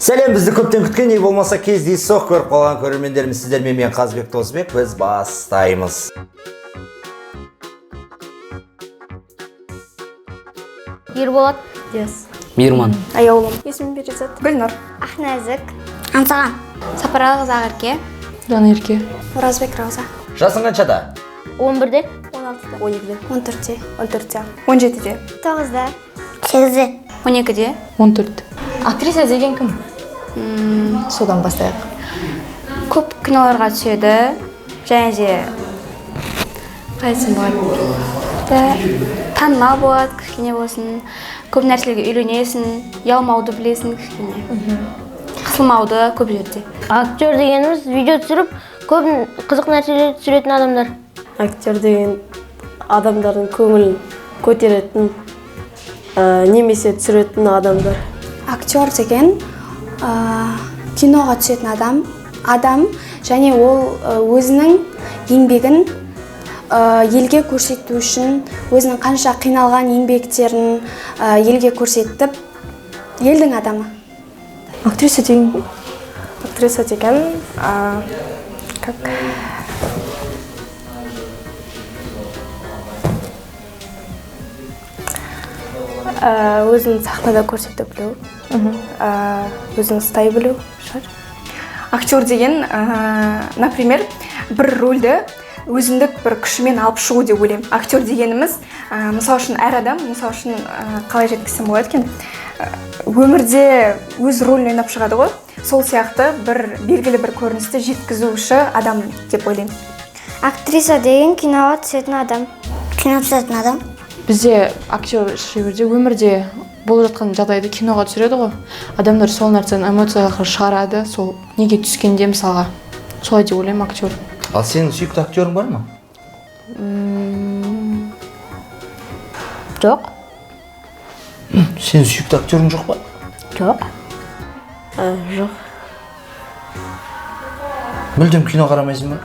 Сәлем, бізді көптен күткен, не болмаса кездейсоқ көріп қалған көрермендеріміз, сіздермен мен Қазбек Досбек, біз бастаймыз. Ерболат. Yes. Мирман. Аяулым. Есімім Березат. Гүлнұр. Ақназик. Аңсаған. Сапаралы Зағырке. Жанерке. Оразбек Рауза. Жасың қаншада? 11-де. 16-да. 12-де. 14-де. 14-де. 17-де. 9-да. 8-де. 12-де. 14. Актриса деген кім? Содан бастайық. Көп киноларға түседі. Және де Қайсын болады? танымал болады, кішкене болсын. Көп нәрселерге үйренесің, ұялмауды білесің кішкене. Қысылмауды көп жерде. Актер дегеніміз видео түсіріп, көп қызық нәрселер түсіретін адамдар. Актер деген адамдардың көңілін көтеретін, немесе түсіретін адамдар. Актер деген киноға түсетін адам және ол өзінің еңбегін елге көрсету үшін өзінің қанша қиналған еңбектерін елге көрсетіп, елдің адамы. Актриса деген өзін сахнада көрсете білу, өзін ұстай білу шығар. Актер деген, например, бір рөлді өзіндік бір күшімен алып шығу деп ойлаймын. Актер дегеніміз, мысал үшін әр адам, мысал үшін қалай жеткізсем болады екен, өмірде өз рөлін ойнап шығады ғой. Сол сияқты бір белгілі бір көріністі жеткізуші адам деп ойлаймын. Актриса деген киноға түсетін адам. Кино түсетін адам. Бізде актер шеберде өмірде болып жатқан жағдайды киноға түсіреді ғой. Адамдар сол нәрсені эмоцияға шығарады, сол неге түскенде мысалға. Солай деп ойлаймын актер. Ал сенің сүйікті актерің бар ма? Жоқ. Сенің сүйікті актерің жоқ па? Жоқ. Жоқ. Мүлдем кино қарамайсың ба?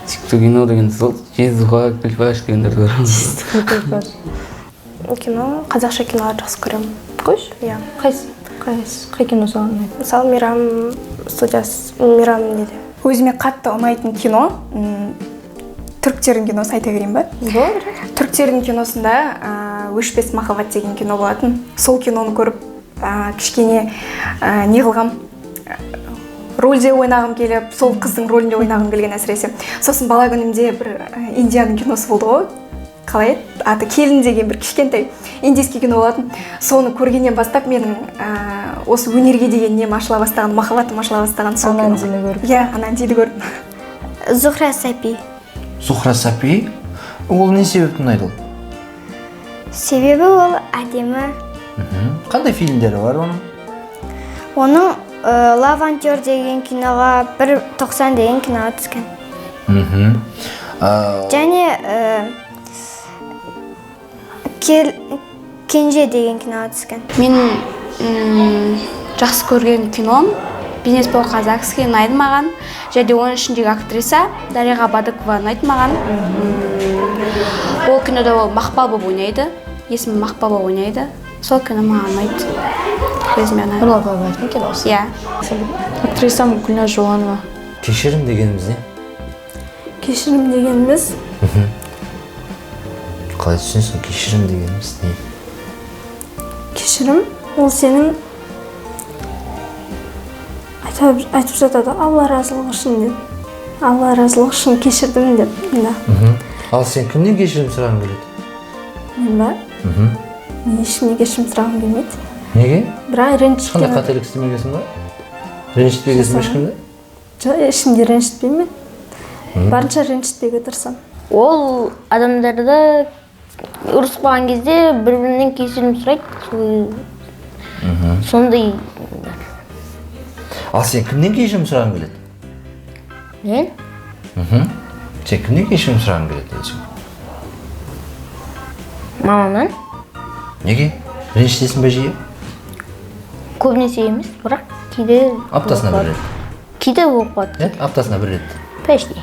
Сүйікті кино деген сол Жезуға, Күлпаш дегендерді көремін. Кино, қазақша кинолар жақсы көремін. Қойш? Иә. Қай кино саған ұнайды? Мысалы, Мейрам студиясы, Мейрам неде? Өзіме қатты ұнайтын кино, түріктердің киносы айта берейін ба? Түріктердің киносында «Өшпес махаббат» деген кино болатын. Сол киноны көріп, кішкене неғылғам, рөлде ойнағым келіп, сол қыздың рөлінде ойнағым келген әсіресе. Сосын бала күнімде бір Индияның киносы болды ғой. Қалай еді? Аты «Келін» деген бір кішкентай индийский кино болатын. Соны көргеннен бастап менің осы өнерге деген нем ашыла бастаған, махаббатым ашыла бастаған сол кино. Анандиді көріп. Иә, Анандиді көрдім. Зухра Сапи. Зухра Сапи? Ол не себепті ұнайды ол? Себебі ол әдемі. Қандай фильмдері бар оның? Оның «Лавантер» деген киноға 1.90 деген киноға түскен. Және Кенже деген киноға түскен. Мен жақсы көрген кином «Бизнес по казахски» ұнайды маған. Және оның ішіндегі актриса Дариға Бадыкова ұнайды маған. Ол кинода ол Мақпал болып ойнайды. Есімі Мақпал болып ойнайды. Сол кино маған ұнайды. Өзіме ұнайды. Нұрлан Абаевтың киносы. Иә. Актрисам Гүлназ Жоғанова. Кешірім дегеніміз не? Кешірім дегеніміз Қалай түсінсің, кешірім дегеніміз не? кешірім, ол сенің айтып жатады, Алла разылығы үшін деп. Алла разылығы үшін кешірдім деп. Ал сен кімнен кешірім сұрағың келеді? Мен ба? Мен ешкімнен кешірім сұрағым келмейді. Неге? Бірақ ренжіткен. Қандай қателік істемегенсің ба? Ренжітпегенсің бе ешкімді? Жоқ, ешкімде ренжітпеймін. Барынша ренжітпеуге тырысамын. Ол адамдарды ұрысып қалған кезде бір-бірінен кешірім сұрайды. Сондай. Ал сен кімнен кешірім сұрағың келеді? Мен? Сен кімнен кешірім сұрағың келеді? Мамамнан. Неге? Ренжітесің бе жиі? Көбінесе емес, бірақ кейде... Аптасына бір рет? Кейде болып қалады. Аптасына бір рет? Почти.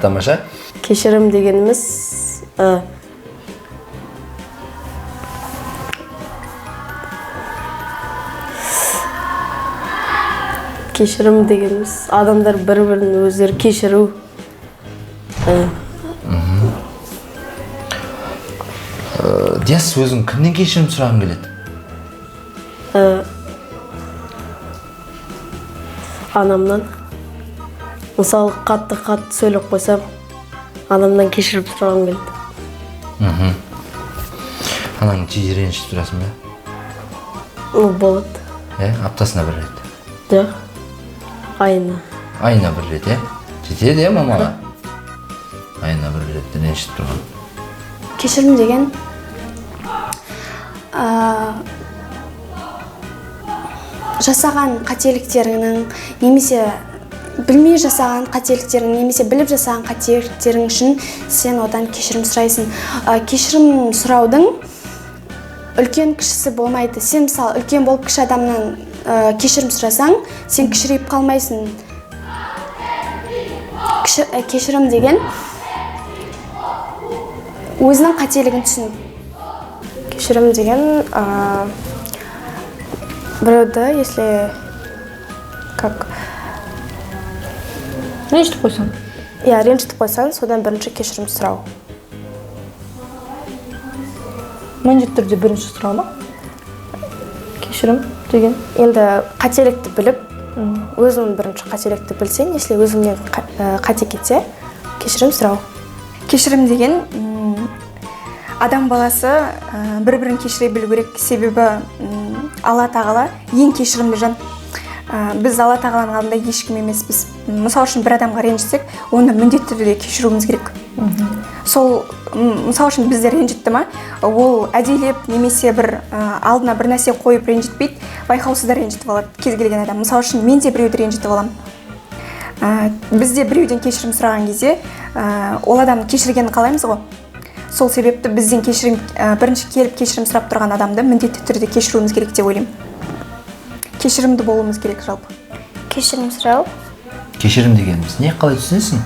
Тамаша. Кешірім дегеніміз кешірім дегеніміз адамдар бір-бірін өздері кешіру. Диас, өзің кімнен кешірім сұрағың келеді? Анамнан. Мысалы, қатты сөйлеп қойсам, анамнан кешірім сұрағым келеді. Анаң жиі ренжітіп тұрасың ба? Болады. Аптасына бір рет? Жоқ, айына. Айына бір рет, жетеді, мамаға? Айына бір рет ренжітіп тұрған. Кешірім деген жасаған қателіктеріңнің немесе білмей жасаған қателіктерің немесе біліп жасаған қателіктерің үшін сен одан кешірім сұрайсың. Кешірім сұраудың үлкен кішісі болмайды. Сен мысалы үлкен болып кіші адамнан кешірім сұрасаң, сен кішірейіп қалмайсың. Кешірім деген өзінің қателігін түсіну. Кешірім деген біреуді, если как ренжітіп қойсаң. Ренжітіп қойсаң, содан бірінші кешірім сұрау. Міндетті түрде бірінші сұрау ма? Кешірім деген. Енді қателікті біліп, өзің бірінші қателікті білсең, если өзіңнен қате кетсе, кешірім сұрау. Кешірім деген адам баласы бір-бірін кешіре білу керек, себебі Алла тағала ең кешірімді жан. Біз Алла тағаланың алдында ешкім емеспіз. Мысал үшін бір адамға ренжісек, оны міндетті түрде кешіруіміз керек. Сол мысал үшін біздер ренжітті ма, ол әдейлеп немесе бір алдына бір нәрсе қойып ренжітпейді, байқаусызда ренжітіп алады кез келген адам. Мысал үшін мен де біреуді ренжітіп аламын. Бізде біреуден кешірім сұраған кезде, ол адамды кешіргенін қалаймыз ғой. Сол себепті бізден бірінші келіп кешірім сұрап тұрған адамды міндетті түрде кешіруіміз керек деп ойлаймын. Кешірімді болуымыз керек жалпы. Кешірім сұрау. Кешірім дегеніміз не, қалай түсінесің?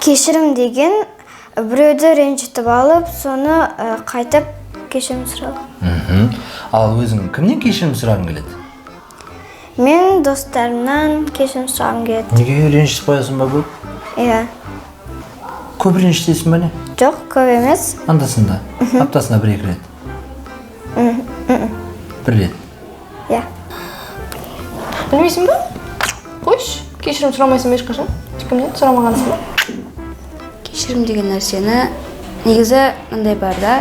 Кешірім деген біреуді ренжітіп алып, соны қайтып кешірім сұрау. Ал өзің кімнен кешірім сұрағың келеді? Мен достарымнан кешірім сұрағым келеді. Неге ренжітіп қоясың ба көп? Иә. Көп ренжітесің ба не? Жоқ, көп емес. Анда-санда? Аптасына бір-екі рет? Бір рет? Иә. Білмейсің ба? Қойшы, кешірім сұрамайсың ба ешқашан? Ешкімнен сұрамағансың ба? Кешірім деген нәрсені негізі мындай бар да,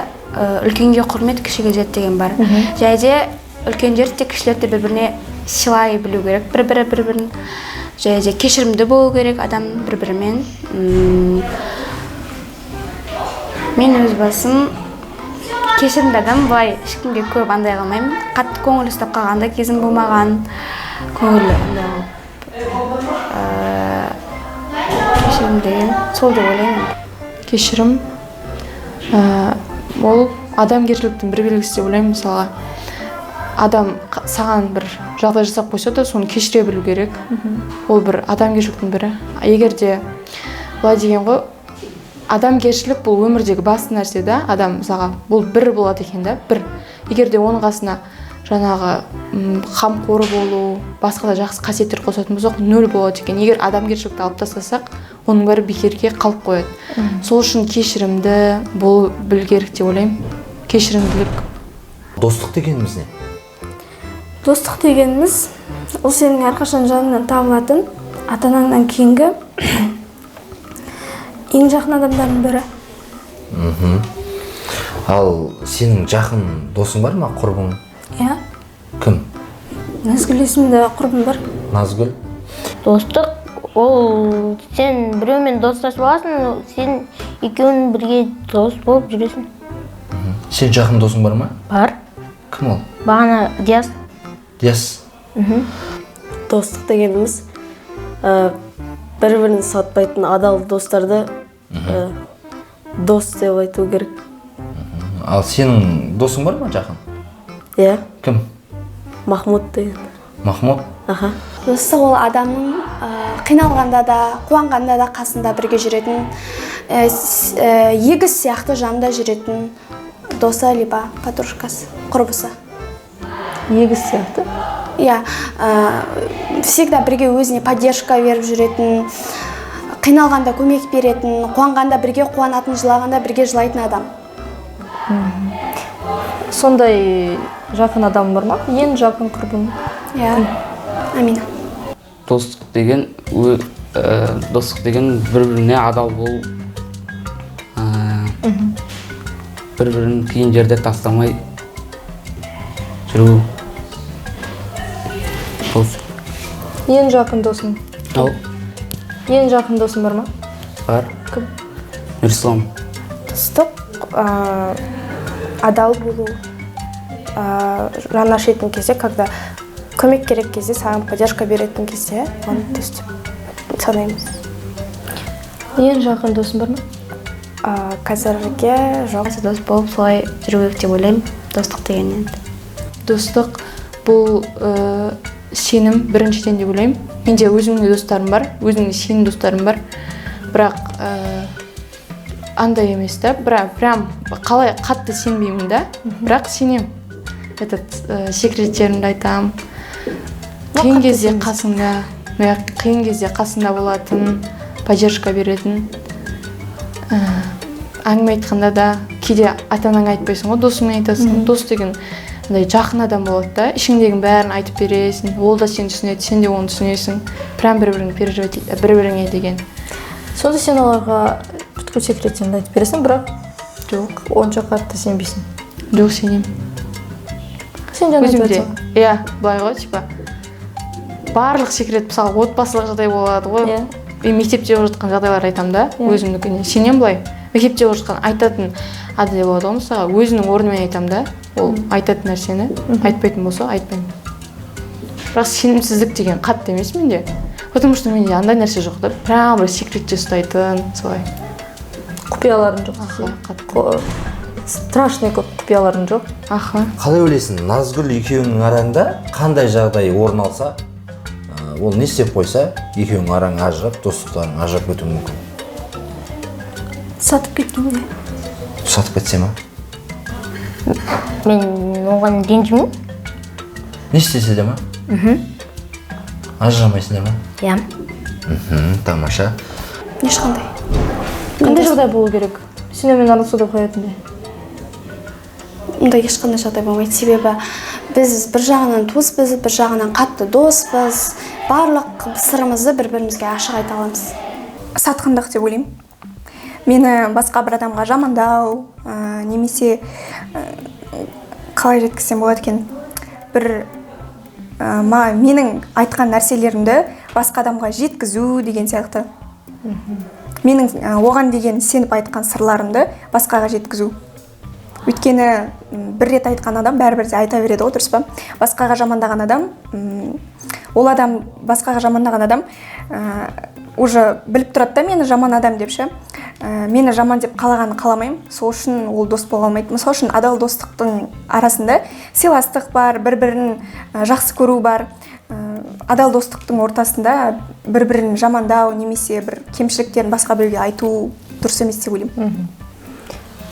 үлкенге құрмет, кішіге ізет деген бар. Жайде үлкендер те кішілер де бір-біріне сыйлай білу керек, бір-бірін. Жайде кешірімді болу керек адам бір-бірімен. Мен өз басым кешірімді адам, былай ешкімге көп андай қылмаймын. Қатты көңіл ұстап қалғанда кезім болмаған. Көңіл кешірім деген сол деп ойлаймын. Кешірім ол адамгершіліктің бір белгісі деп ойлаймын. Мысалға адам саған бір жағдай жасап қойса да соны кешіре білу керек. Ол бір адамгершіліктің бірі. Егер де былай деген ғой, адамгершілік бұл өмірдегі басты нәрсе да. Адам мысалға бұл бір болады екен да, бір. Егер де оның қасына жаңағы қамқор болу, басқа да жақсы қасиеттер қосатын болсақ, нөл болады екен. Егер адамгершілікті алып тастасақ, оның бәрі бекерге қалып қояды. Сол үшін кешірімді болу білу керек деп ойлаймын. Кешірімділік. Достық дегеніміз не? Достық дегеніміз ол сенің әрқашан жаныңнан табылатын, ата-анаңнан кейінгі ең жақын адамдардың бірі. Ал сенің жақын досың бар ма, құрбың? Иә. Кім? Назгүл есімді құрбым бар. Назгүл? Достық ол сен біреумен достасып аласың, сен екеуің бірге дос болып жүресің. Сен жақын досың бар ма? Бар. Кім ол? Бағана Диас. Диас? Достық дегеніміз бір-бірін сатпайтын адал достарды дос деп айту керек. Ал сенің досың бар ма жақын? Иә. Кім? Махмуд деген. Махмуд? Аха. Достық ол адамның қиналғанда да, қуанғанда да қасында бірге жүретін, егіз сияқты жанында жүретін досы либо подружкасы, құрбысы. егіз сияқты. Иә, всегда бірге өзіне поддержка беріп жүретін, қиналғанда көмек беретін, қуанғанда бірге қуанатын, жылағанда бірге жылайтын адам. Сондай жақын адам бар ма? Ең жақын құрбың? Иә, Амина. Достық деген бір-біріне адал болу, бір-бірін қиын жерде тастамай жүру. Ең жақын досың? Ең жақын досың бар ма? Бар. Кім? Нұрислам. Достық, адал болу, жаны ашитын кезде, когда көмек керек кезде, саған поддержка беретін кезде, оны дос деп санаймыз. Ең жақын досың бар ма? Қазірге жоқ. Дос болып солай жүру керек деп ойлаймын, достық дегеннен. Достық бұл сенім біріншіден деп ойлаймын. Менде өзімнің достарым бар, өзімнің сенім достарым бар. Бірақ андай емес та, прям қалай қатты сенбеймін да, бірақ сенем. Секреттерімді айтам. Қиын кезде қасында, қиын кезде қасында болатын, поддержка беретін. Әңгіме айтқанда да кейде ата-анаңа айтпайсың ғой, досыңмен айтасың. Дос деген жақын адам болады да, ішіңдегінің бәрін айтып бересің, ол да сені түсінеді, сен де оны түсінесің. Прям бір-біріңе деген. Сонда сен оларға бүткіл секреттеріңді айтып бересің, бірақ жоқ, онша қатты сенбейсің. Жоқ, сенем. Сен жаңа айтып жатсың. Иә, былай ғой, типа барлық секрет, мысалы, отбасылық жағдай болады ғой. Мен мектепте жүріп жатқан жағдайлар айтам да, өзімдікіне. Сенем былай. Мектепте жүріп жатқан айтатын адай болады ғой, мысалға, өзінің орнымен айтам да. Ол айтатын нәрсені айтпайтын болса, айтпаймын. Бірақ сенімсіздік деген қатты емес менде. Потому что менде андай нәрсе жоқ да, прям бір секретте ұстайтын, солай. Құпияларың жоқ. Страшный көп құпияларың жоқ. Қалай ойлайсың, Назгүл екеуіңнің араңда қандай жағдай орын алса, ол не істеп қойса, екеуіңнің араң ажырап, достықтарың ажырап кетуі мүмкін? Сатып кеткенде. Сатып кетсе ма? Мен оған ренжімеймін. Не істесе де ма? Ажырамайсыңдар ма? Иә. Тамаша. Ешқандай. Қандай жағдай болу керек? Сен мен араласуды қоятындай. Ондай ешқандай жағдай болмайды, себебі біз бір жағынан туыспыз, бір жағынан қатты доспыз, барлық сырымызды бір-бірімізге ашық айта аламыз. Сатқындық деп ойлаймын. Мені басқа бір адамға жамандау, немесе қалай жеткізсем болады екен, бір менің айтқан нәрселерімді басқа адамға жеткізу деген сияқты. Менің оған деген сеніп айтқан сырларымды басқаға жеткізу. Өйткені бір рет айтқан адам бәрібір де айта береді ғой, дұрыс па? Басқаға жамандаған адам, ол адам басқаға жамандаған адам уже біліп тұрады да мені жаман адам деп ше. Мені жаман деп қалағанын қаламаймын. Сол үшін ол дос бола алмайды. Мысалы үшін адал достықтың арасында сыйластық бар, бір-бірін жақсы көру бар. Адал достықтың ортасында бір-бірін жамандау немесе бір кемшіліктерін басқа біреуге айту дұрыс емес деп ойлаймын.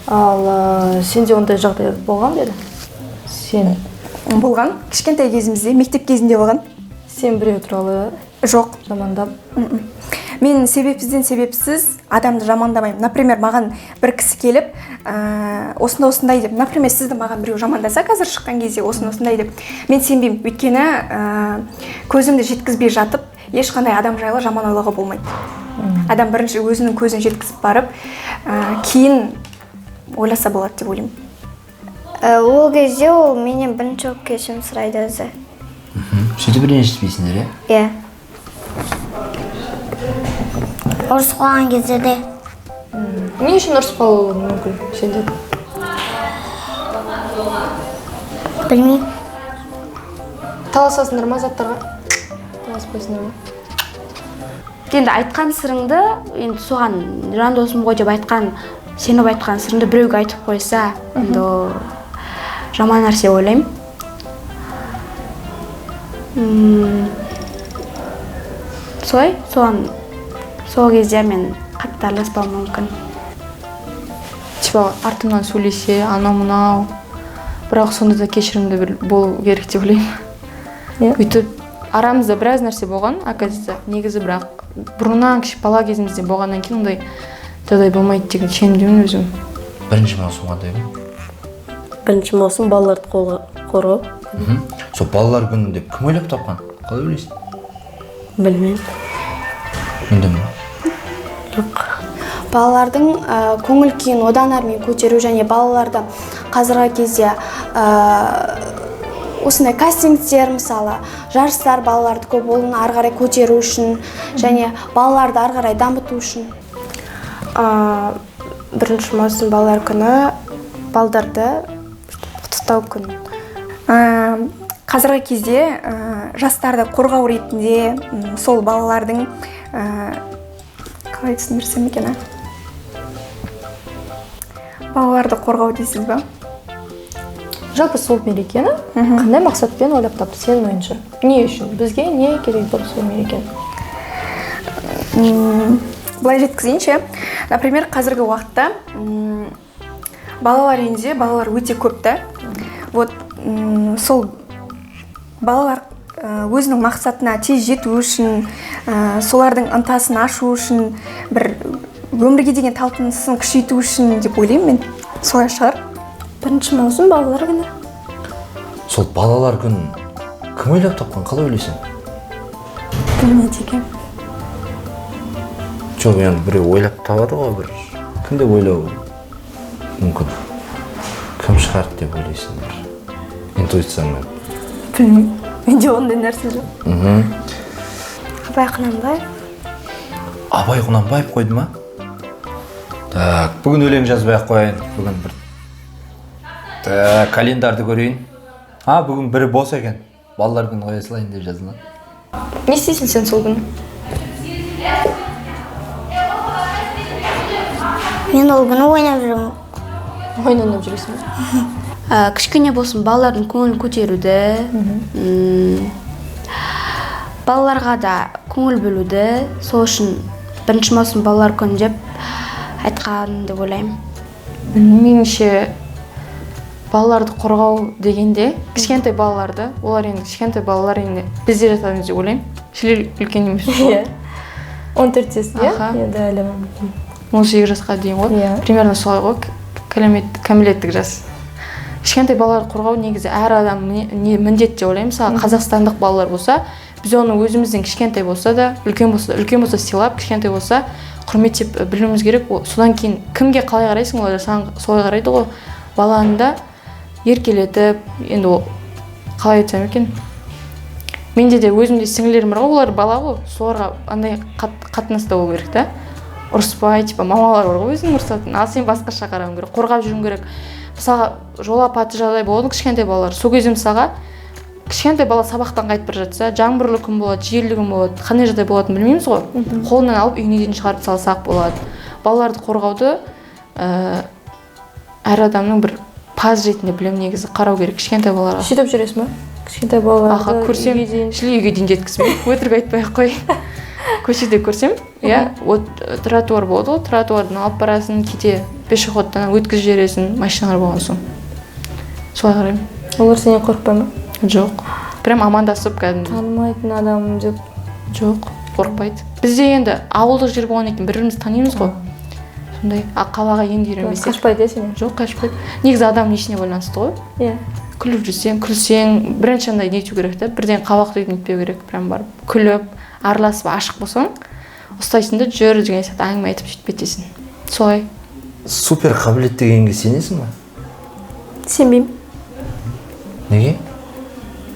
Ал сенде ондай жағдай болған деді? Сен болған, кішкентай кезімізде, мектеп кезінде болған. Сен біреу туралы жоқ жамандап? Мен себепсізден себепсіз адамды жамандамаймын. Например, маған бір кісі келіп, осындай деп, например, сізді маған біреу жамандаса, қазір шыққан кезде осындай деп, мен сенбеймін. Өйткені көзімді жеткізбей жатып, ешқандай адам жайлы жаман ойлауға болмайды. Адам бірінші өзінің көзін жеткізіп барып, кейін ойласа болады деп ойлаймын. Ол кезде ол менен бірінші кешірім сұрайды өзі. Сөйтіп ренжіспейсіңдер, иә? Ұрысып қалған кезде де. Не үшін ұрысып қалуы мүмкін сенде? Білмеймін. Таласасыңдар ма заттарға? Таласпайсыңдар ма? Енді айтқан сырыңды, енді соған жан досым ғой деп айтқан, сеніп айтқан сырыңды біреуге айтып қойса, енді жаман нәрсе ойлаймын. Сол кезде мен қатты араласпауым мүмкін. Типа артымнан сөйлесе, анау-мынау, бірақ сонда да кешірімді болу керек деп ойлаймын. Өйтіп арамызда біраз нәрсе болған, оказывается, негізі бірақ бұрыннан бала кезімізде болғаннан кейін ондай жағдай болмайды деген сенімдемін өзім. Бірінші маусым қандай күн? Бірінші маусым балаларды қорғау. Сол балалар күнінде кім ойлап тапқан? Қалай ойлайсың? Білмеймін. Мүндемін. Жоқ. Балалардың көңіл күйін одан әрмен көтеру және балаларды қазіргі кезде осындай кастингтер, мысалы жарыстар балаларды көп оны ары қарай көтеру үшін және балаларды ары қарай дамыту үшін. Бірінші маусым балалар күні балдарды құттықтау күн. Қазіргі кезде жастарды қорғау ретінде сол балалардың қалай түсіндірсем екен, балаларды қорғау дейсіз ба? Жалпы сол мерекені қандай мақсатпен ойлап тапты сенің ойыңша? Не үшін? Бізге не керек болды сол мерекені? Былай жеткізейінші, например, қазіргі уақытта балалар үйінде балалар өте көпті. Вот сол балалар өзінің мақсатына тез жету үшін, солардың ынтасын ашу үшін, бір өмірге деген талпынысын күшейту үшін деп ойлаймын мен. Солай шығар. Бірінші маусым балалар күні. Сол балалар күнін кім ойлап тапқан? Қалай ойлайсың? Білмейді екен. Жоқ, енді біреу ойлап табады ғой, бір кім деп ойлау мүмкін? Кім шығарды деп ойлайсың? Интуициямен. Білмеймін. Менде ондай нәрсе жоқ. Абай Құнанбаев. Абай Құнанбаев қойды ма? Так, бүгін өлең жазбай-ақ қояйын. Бүгін бір календарды көрейін. Бүгін бірі бос екен. Балалар күні қоя салайын деп жаздым. Не істейсің сен сол күні? Мен ол күні ойнап жүрмін. Ойнап жүресің бе? Кішкене болсын балалардың көңілін көтеруді, балаларға да көңіл бөлуді, сол үшін бірінші маусым балалар күні деп айтқан деп ойлаймын. Меніңше балаларды қорғау дегенде кішкентай балаларды, олар енді кішкентай балалар енді бізде жатамыз деп ойлаймын. Шілер үлкен емес қой. 14 жасында, енді әлі 18 жасқа дейін ғой. Примерно солай ғой, кәмелеттік жас. Кішкентай балаларды қорғау негізі әр адам міндет деп ойлаймын. Мысалы, қазақстандық балалар болса, біз оны өзіміздің кішкентай болса да, үлкен болса сыйлап, кішкентай болса құрметтеп білуіміз керек. Содан кейін кімге қалай қарайсың, олар саған солай қарайды ғой. Баланы да еркелетіп, енді ол қалай айтсам екен? Менде де өзімде сіңілерім бар ғой, олар бала ғой, соларға андай қатынаста болу керек та. Ұрыспай, мамалар бар ғой өзің ұрысатын, ал сен басқаша қарауың керек, қорғап жүруің керек. Мысалға, жол апаты жағдай болады кішкентай балалар. Сол кезде мысалға, кішкентай бала сабақтан қайтып бара жатса, жаңбырлы күн болады, желді күн болады, қандай жағдай болатынын білмейміз ғой. Қолынан алып үйіне дейін шығарып салсақ болады. Балаларды қорғауды әр адамның бір паз ретінде білем негізі қарау керек кішкентай балаларға. Сөйтіп жүресің ба? Кішкентай балаларды көрсем, үйге дейін жеткізбеймін. Өтірік айтпай-ақ қой. Көшеде көрсем, тротуар болады ғой, тротуардан алып барасың, кейде пешеходтан өткізіп жібересің, машиналар болған соң. Солай қараймын. Олар сенен қорықпай ма? Жоқ. Прям амандасып кәдімгі. Танымайтын адам деп. Жоқ, қорықпайды. Бізде енді ауылдық жер болғаннан кейін бір-бірімізді танимыз ғой. Сондай, қалаға енді үйренбесек. Қашпайды сенен? Жоқ, қашпайды. Негізі адам несіне байланысты ғой. Күліп жүрсең, күлсең, бірінші андай нету керек та, бірден қабақты нетпеу керек, прям барып күліп, араласып, ашық болсаң, ұстайсың да жүр деген сияқты әңгіме айтып сөйтіп кетесің. Солай. Супер қабілет дегенге сенесің ба? Сенбеймін. Неге?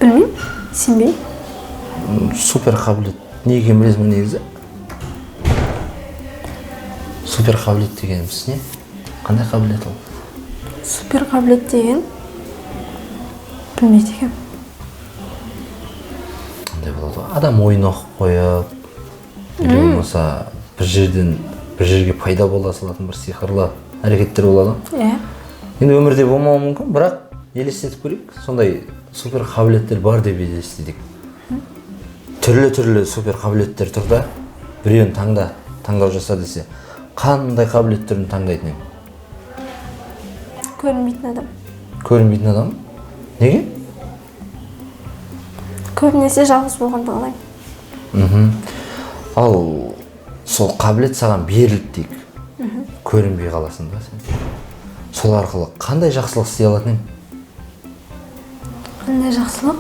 Білмеймін, сенбеймін. Супер қабілет не екенін білесің бе негізі? Супер қабілет дегеніміз не? Қандай қабілет ол? Супер қабілет деген білмейді екен. Қандай болады ғой? Адам ойын оқып қойып, или болмаса бір жерден бір жерге пайда бола салатын бір сиқырлы әрекеттер болады. Енді өмірде болмауы мүмкін, бірақ елестетіп көрейік. Сондай супер қабілеттер бар деп елестедік. Түрлі супер қабілеттер тұр да, біреуін таңдау жаса десе, қандай қабілеттерін таңдайтын ең? Көрінбейтін адам. Көрінбейтін адам? Неге? Көбінесе жалғыз болғанды қалаймын. Ал сол қабілет саған берілді дейік. Көрінбей қаласың да сен. Сол арқылы қандай жақсылық істей алатын ең? Қандай жақсылық?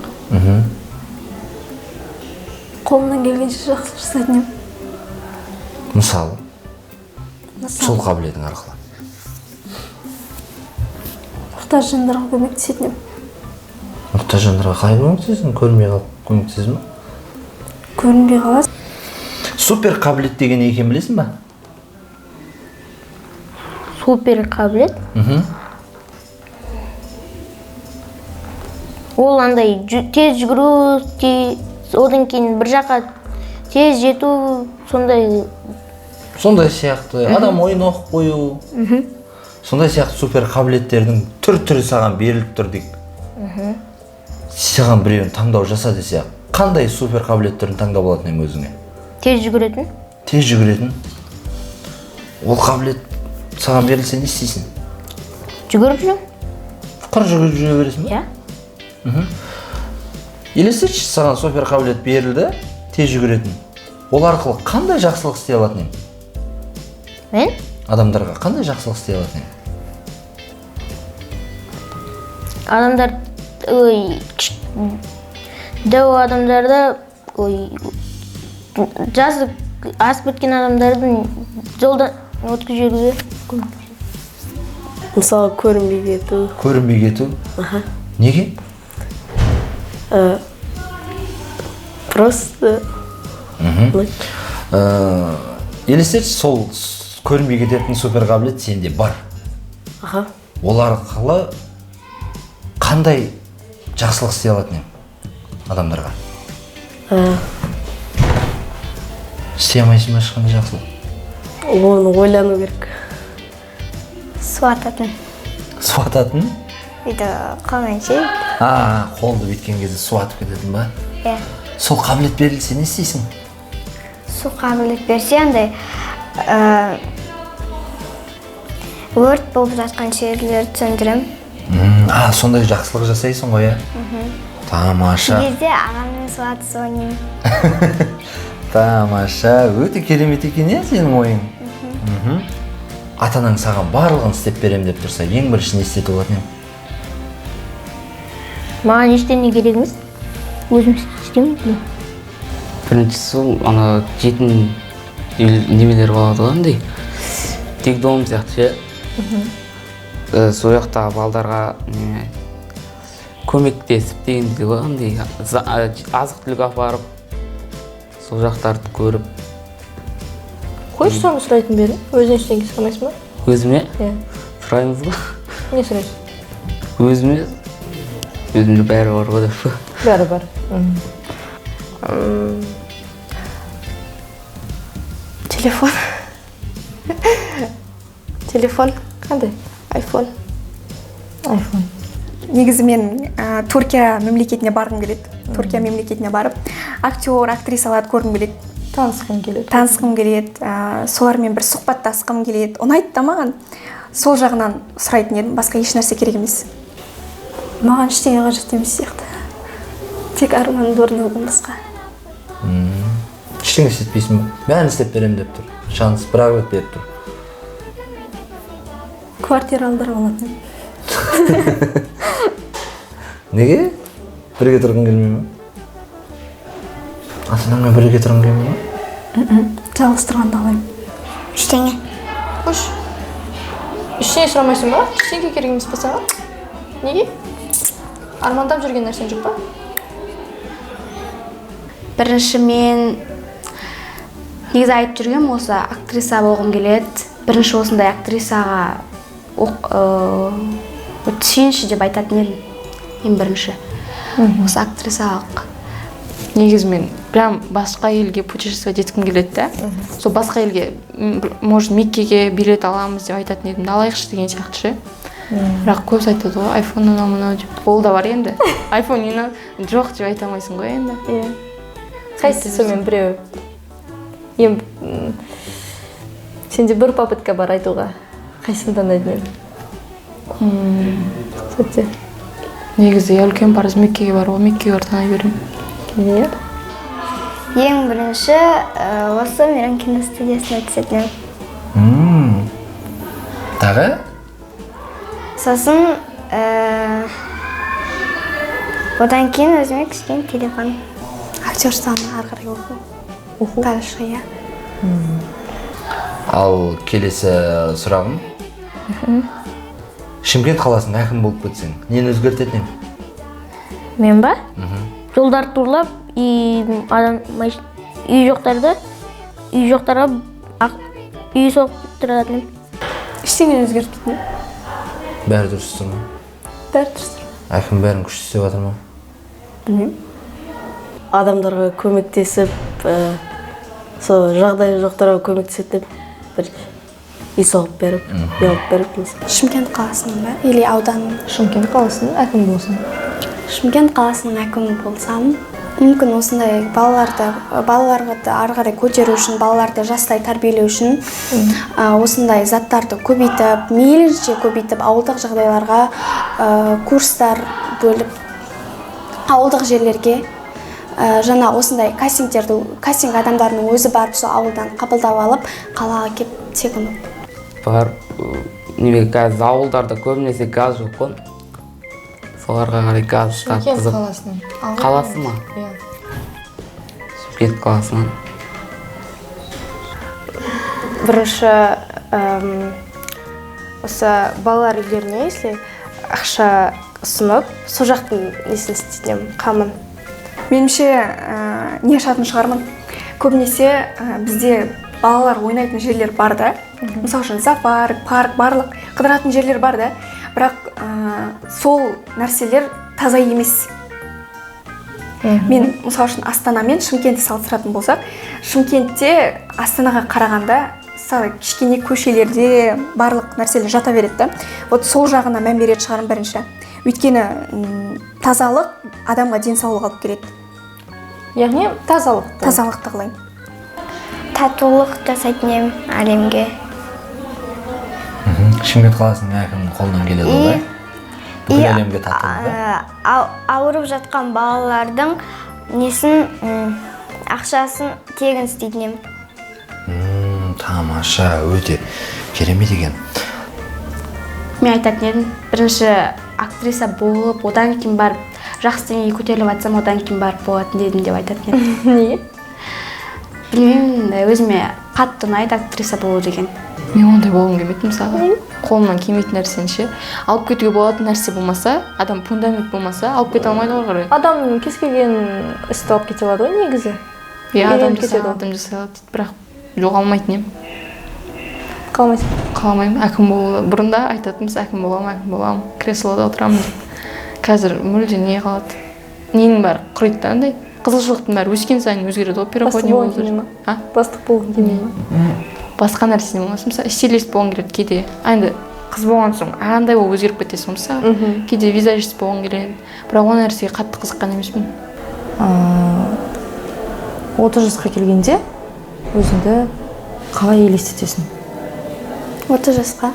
Қолымнан келгенше жақсылық жасайтын едім. Мысалы? Сол қабілетің арқылы. Мұқтаж жандарға көмектесетін едім. Мұқтаж жандарға қалай көмектесесің? Көрінбей қалып көмектесесің ба? Көрінбей қаласың. Супер қабілет деген не екенін білесің ба? Супер қабілет? Ол андай тез жүгіру, одан кейін бір жаққа тез жету, сондай сияқты. Адам ойын оқып қою. Сондай сияқты супер қабілеттердің түр-түрі саған беріліп тұр дейік. Саған біреуін таңдау жаса десе, қандай супер қабілеттерін таңдап алатын ең өзіңе? тез жүгіретін. Тез жүгіретін. Ол қабілет саған берілсе не істейсің? Жүгіріп жүрем. Құр жүгіріп жүре бересің ба? Иә. Елестетші, саған супер қабілет берілді, тез жүгіретін. Ол арқылы қандай жақсылық істей алатын ең? Мен? Адамдарға қандай жақсылық істей алатын ең? Адамдар, дәу адамдарды, жасы асып кеткен адамдардың жолдан өткізіп жіберуге. Мысалы, көрінбей кету. Көрінбей кету? Неге? Просто. Елестетші, сол көрінбей кететін супер қабілет сенде бар. Ол арқылы қандай жақсылық істей алатын ең адамдарға? Істей алмайсың ба ешқандай жақсылық? Оны ойлану керек. Суататын. Суататын? Үйді қолмен ше. Қолды бүйткен кезде суатып кететін ба? Иә. Сол қабілет берілсе не істейсің? Сол қабілет берсе, андай өрт болып жатқан жерлерді сөндірем. Сондай жақсылық жасайсың ғой, иә? Тамаша. Кезде ағаммен суатысып ойнаймын. Тамаша, өте керемет екен, иә, сенің ойың? Атанаң саған барлығын істеп берем деп тұрса, ең бірінші не істетіп алатын ең? Маған ештеңе керек емес. Өзім істеймін. Біріншісі сол, ана жетім немелер болады ғой, андай. Тек дом сияқты, ше. Сол жақтағы балдарға көмектесіп дегенде ғой, андай азық-түлік апарып, сол жақтарды көріп. Қойшы соны сұрайтын бері, өзіне ештеңе сұрамайсың ба? Өзіме? Иә. Сұраймыз ба? Не сұрайсың? Өзімде бәрі бар ғой деп. Бәрі бар. Телефон. Телефон. Қандай? Айфон. Айфон. Негізі мен Түркия мемлекетіне барғым келеді. Түркия мемлекетіне барып, актер, актрисаларды көргім келеді. Танысқым келеді. Солармен бір сұхбаттасқым келеді. Ұнайды да маған. Сол жағынан сұрайтын едім. Басқа еш нәрсе керек емес. Маған ештеңе қажет емес сияқты. Тек арманымды орындаудан басқа. Ештеңе істетпейсің ба? Бәрін істеп берем деп тұр. Шанс бір-ақ рет беріп тұр. Квартира алдырып алатын. Неге? Бірге тұрғың келмей ме? Ата-анаңмен бірге тұрғың келмей ме? Жалғыз тұрғанды қалаймын. Ештеңе. Қош. Ештеңе сұрамайсың ба? Ештеңе керек емес па саған? Неге? Армандап жүрген нәрсең жоқ па? Бірінші мен негізі айтып жүргем осы актриса болғым келеді. Бірінші осындай актрисаға түсейінші деп айтатын едім. Ең бірінші. Осы актрисалық. Негізі мен прям басқа елге путешествовать еткім келеді да. Сол басқа елге, может, Меккеге билет аламыз деп айтатын едім. Алайықшы деген сияқты ше. Бірақ көбісі айтады ғой, айфон анау деп. Ол да бар енді. Айфон жоқ деп айта алмайсың ғой енді. Қайсысы мен біреу? Сенде бір попытка бар айтуға. Қайсысын таңдайтын едің? Сөйтсе. негізі иә үлкен парыз Меккеге бару, Меккеге барып тана беремін. Нет. Ең бірінші осы Мейрам киностудиясына түсетін едім. Тағы? Сосын одан кейін өзіме кішкене телефон. Актерстан ары қарай оқу. Дальше, иә. Ал келесі сұрағым. Шымкент қаласының әкімі болып кетсең, нені өзгертетін ең? Мен ба? Жолдар турлап, үй жоқтарға үй соғып тұратын. Ештеңені өзгертпейтін. Бәрі дұрыс тұр ма? Бәрі дұрыс тұр. Әкім бәрін күшті істеп жатыр ма? Білмеймін. Адамдарға көмектесіп, сол жағдайы жоқтарға көмектесіп, бір үй соғып беріп, үй алып беріп. Шымкент қаласының ба? Или ауданның? Шымкент қаласының әкімі болсын. Шымкент қаласының әкімі болсам, мүмкін осындай балаларға ары қарай көтеру үшін, балаларды жастай тәрбиелеу үшін осындай заттарды көбейтіп, мейлінше көбейтіп, ауылдық жағдайларға курстар бөліп, ауылдық жерлерге жаңа осындай кастинг адамдарының өзі барып сол ауылдан қабылдап алып, қалаға кеп тегін Бар, қазір ауылдарда көбінесе газ жоқ қой. Соларға қарай газ тартқызып. Шымкент қаласынан. Қаласы ма? Иә. Шымкент қаласынан. Бірінші осы балалар үйлеріне если ақша ұсынып, сол жақтың несін істейтін қамын. Меніңше не ашатын шығармын. Көбінесе бізде балалар ойнайтын жерлер бар да. Мысалы үшін зоопарк, парк, барлық қыдыратын жерлер бар да. Бірақ сол нәрселер таза емес. Мен мысалы үшін Астана мен Шымкентті салыстыратын болсақ, Шымкентте Астанаға қарағанда кішкене көшелерде барлық нәрселер жата береді. Вот сол жағына мән беретін шығармын бірінші. Өйткені тазалық адамға денсаулық алып келеді. Яғни Тазалықты қылайын. Татулық жасайтын едім әлемге. Шымкент қаласының әкімінің қолынан келеді олай? Бүкіл әлемге татулық ба? Ауырып жатқан балалардың несін ақшасын тегін істейтін едім. Тамаша, өте керемет екен. Мен айтатын едім, бірінші актриса болып, одан кейін барып, жақсы деңгейге көтеріліп жатсам, одан кейін барып болатын едім деп айтатын едім. Неге? Білмеймін, өзіме қатты ұнайды актриса болу деген. Мен ондай болғым келмейді мысалы. Қолымнан келмейтін нәрсені ше. Алып кетуге болатын нәрсе болмаса, адам фундамент болмаса, алып кете алмайды ғой қарай. Адам кез келген істі алып кете алады ғой негізі. Иә, адам жасай алады дейді, бірақ жоғалмайтын ем. Қаламайсың? Қаламаймын. Әкім болу. Бұрында айтатынбыз, әкім боламын, креслода отырамын деп. Қазір мүлде не қалады? Ненің бәрі құриды да андай. Қызығушылықтың бәрі өскен сайын өзгереді ғой. Бастық болғың келмей ма? Бастық болғың келмей ма? Басқа нәрсе болмаса, мысалы стилист болғың келеді кейде. Енді қыз болған соң андай болып өзгеріп кетесің мысалы. Кейде визажист болғың келеді. Бірақ ол нәрсеге қатты қызыққан емеспін. 30 жасқа келгенде өзіңді қалай елестетесің? 30 жасқа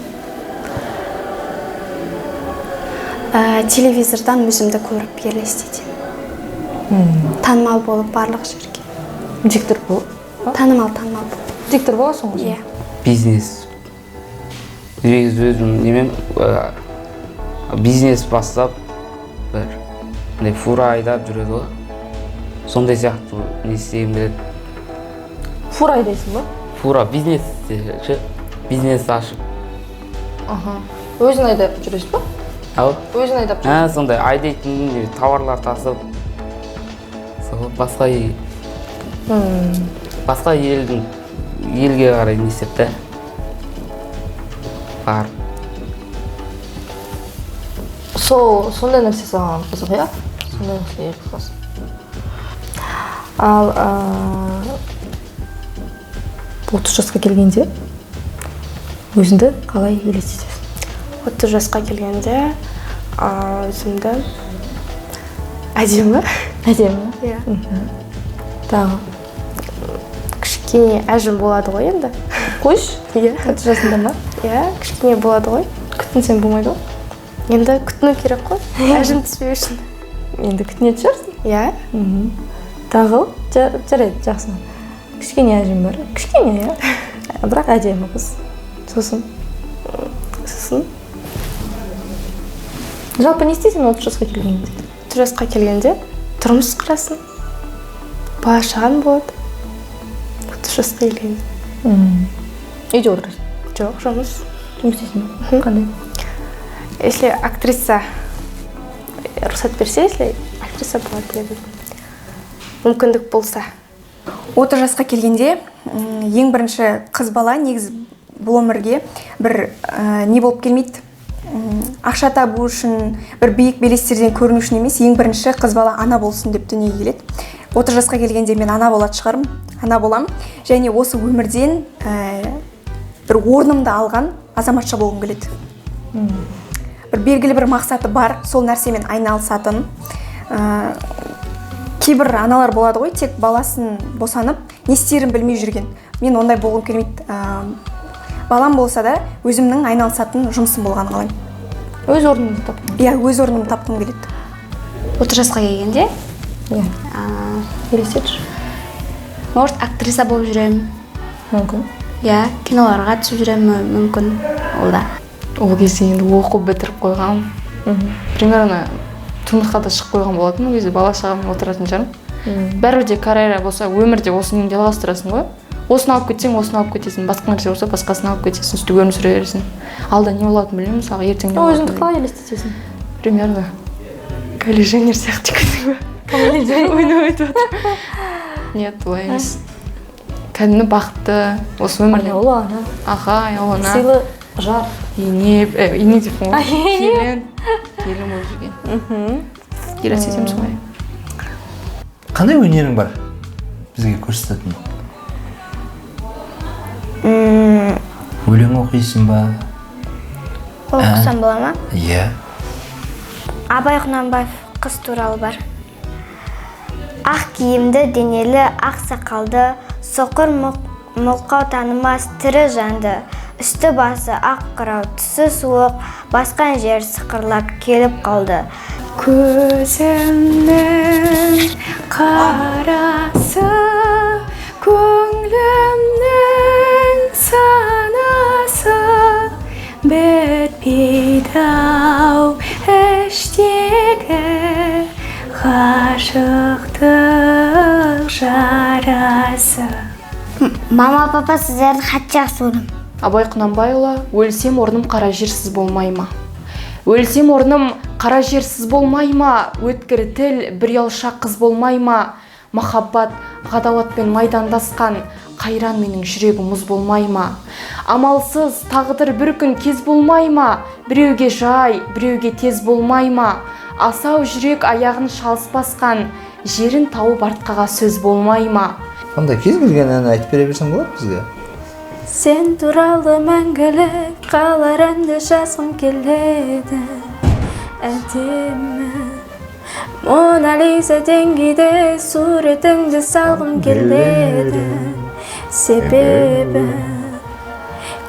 телевизордан өзімді көріп елестетемін. Танымал болып барлық жерге. Диктор болып? Танымал болып. Диктор боласың ғой? Иә. Бизнес. Өзім немен бизнес бастап бір фура айдап жүреді ғой. Сондай сияқты не істегім келеді. Фура айдайсың ба? Фура бизнес ашып. Өзің айдап жүресің ба? Ау? Өзің айдап жүресің? Сондай айдайтын тауарлар тасып. Басқа елге қарай не істеп та. Бар. Сондай нәрсе саған қызық, иә? Сондай нәрсе қызық. Ал 30 жасқа келгенде өзіңді қалай елестетесің? 30 жасқа келгенде өзімді әдемі. Әдемі? Иә. Тағы? Кішкене әжім болады ғой енді. Қойш? Иә. 30 жасында ма? Иә, кішкене болады ғой. Күтінсең болмайды ғой? Енді күтіну керек қой. Әжім түспеу үшін. Енді күтінетін шығарсың? Иә. Тағыл, жарайды, жақсы. Кішкене әжім бар. Кішкене, иә. Бірақ әдемі қыз. Сосын. Жалпы не істейсің 30 жасқа келгенде? 30 жасқа келгенде тұрмыс құрасың. Бала шағаң болады. 30 жасқа келгенде. Үйде отырасың? Жоқ, жұмыс. Жұмыс істейсің бе? Қандай? Если актриса рұқсат берсе, если актриса болады деді. Мүмкіндік болса. 30 жасқа келгенде ең бірінші қыз бала негізі бұл өмірге бір не болып келмейді. Ақша табу үшін, бір биік белестерден көріну үшін емес, ең бірінші қыз бала ана болсын деп дүниеге келеді. 30 жасқа келгенде мен ана болатын шығармын, ана болам. Және осы өмірден бір орнымды алған азаматша болғым келеді. Бір белгілі бір мақсаты бар, сол нәрсемен айналысатын. Кейбір аналар болады ғой, тек баласын босанып, не істерін білмей жүрген. Мен ондай болғым келмейді. Балам болса да, өзімнің айналысатын жұмысым болған қалаймын. Өз орнымды таптым. Иә, өз орнымды тапқым келеді. 30 жасқа келгенде? Иә. Елестетші. Может, актриса болып жүремін. Мүмкін. Иә, киноларға түсіп жүремін, мүмкін. Ол да. Ол кезде енді оқып бітіріп қойғам. Примерно тұмдыққа да шығып қойған болатын. Ол кезде бала шағаммен отыратын шығармын. Бәрібір де карьера болса, өмірде осыны жалғастырасың ғой. Осыны алып кетсең, осыны алып кетесің. Басқа нәрсе болса, басқасын алып кетесің. Сөйтіп өмір сүре бересің. Алда не болатынын білмеймін, мысалы ертең не болатынын. Өзіңді қалай елестетесің? Примерно Кайли Женнер сияқты кәдімгі. Ойнап айтып жатыр. Нет, олай емес. Кәдімгі бақытты, осы өмірде. Ұлы ана. Аға, ана. Сыйлы жар. Ене деппін ғой. Келін болып жүрген. Елестетем солай. Қандай өнерің бар бізге көрсететін? Өлең оқисың ба? Оқысам бола ма? Иә. Абай Құнанбаев қыз туралы бар. Ақ киімді, денелі, ақ сақалды, соқыр мылқау танымас тірі жанды. Үсті басы ақ қырау, түсі суық, басқан жер сықырлап келіп қалды. Көзімнің қарасы, көңлімнің санасы, бітпейді-ау іштегі ғашықтық жарасы. Мама, папа, сіздерді хат жақсы көрдім. Абай Құнанбайұлы, өлсем орным қара жерсіз болмай ма? Өлсем орным қара жерсіз болмай ма? Өткір тіл, бір ұялшақ қыз болмай ма? Махаббат, ғадауатпен майдандасқан, қайран менің жүрегім мұз болмай ма? Амалсыз тағдыр бір күн кез болмай ма? Біреуге жай, біреуге тез болмай ма? Асау жүрек аяғын шалыс басқан, жерін тауып артқаға сөз болмай ма? Қандай кез келген ән айтып бере берсең болады бізге? Сен туралы мәңгілік қалар әнді жазғым келеді. Әдемі Мона Лиза деңгейде суретіңді салғым келеді. Себебі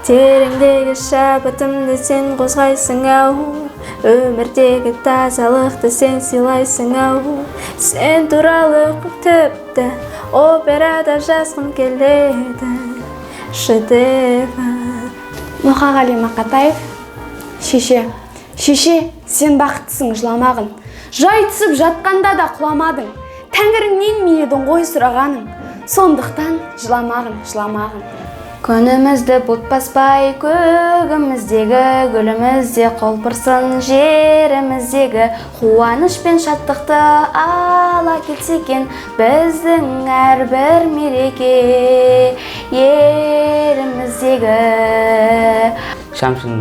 тереңдегі шабытымды сен қозғайсың ау, өмірдегі тазалықты сен сыйлайсың ау. Сен туралы тіпті операда жазғым келеді. Шедевр. Мұқағали Мақатаев. Шеше, сен бақыттысың, жыламағын. Жай түсіп жатқанда да құламадың. Тәңіріңнен ме едің ғой сұрағаның. Сондықтан жыламағын. Күнімізді бұлт баспай, көгіміздегі гүлімізде қолпырсын, жеріміздегі қуаныш пен шаттықты ала кетсе екен біздің әрбір мереке еріміздегі. Шамшын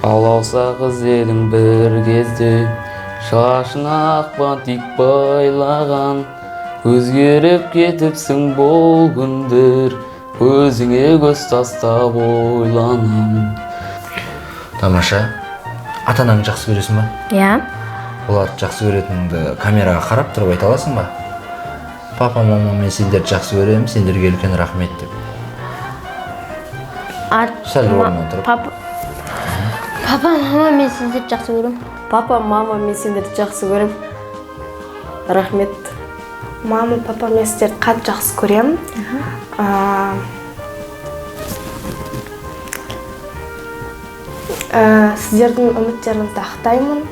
аулауса қыз едің бір кезде, шашын ақ бантик байлаған, өзгеріп кетіпсің бұл күндер, өзіңе көз тастап ойланам. Тамаша, ата-анаңды жақсы көресің ба? Иә. Оларды жақсы көретініңді камераға қарап тұрып айта аласың ба? Папа, мама, мен сендерді жақсы көремін, сендерге үлкен рахмет деп. Сәл орнынан тұрып. Папа, мама, мен сіздерді жақсы көрем. Папа, мама, мен сендерді жақсы көрем. Рахмет. Мама, папа, мен сіздерді қатты жақсы көрем. Сіздердің үміттеріңізді ақтаймын.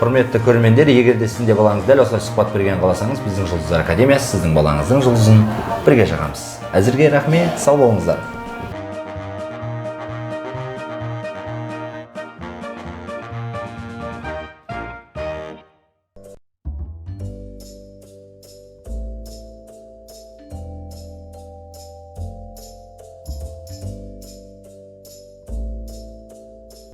Құрметті көрермендер, егер де сіздің де балаңыз дәл осылай сұхбат берген қаласаңыз, біздің Жұлдыздар Академиясы сіздің балаңыздың жұлдызын бірге жағамыз. Әзірге рахмет, сау болыңыздар.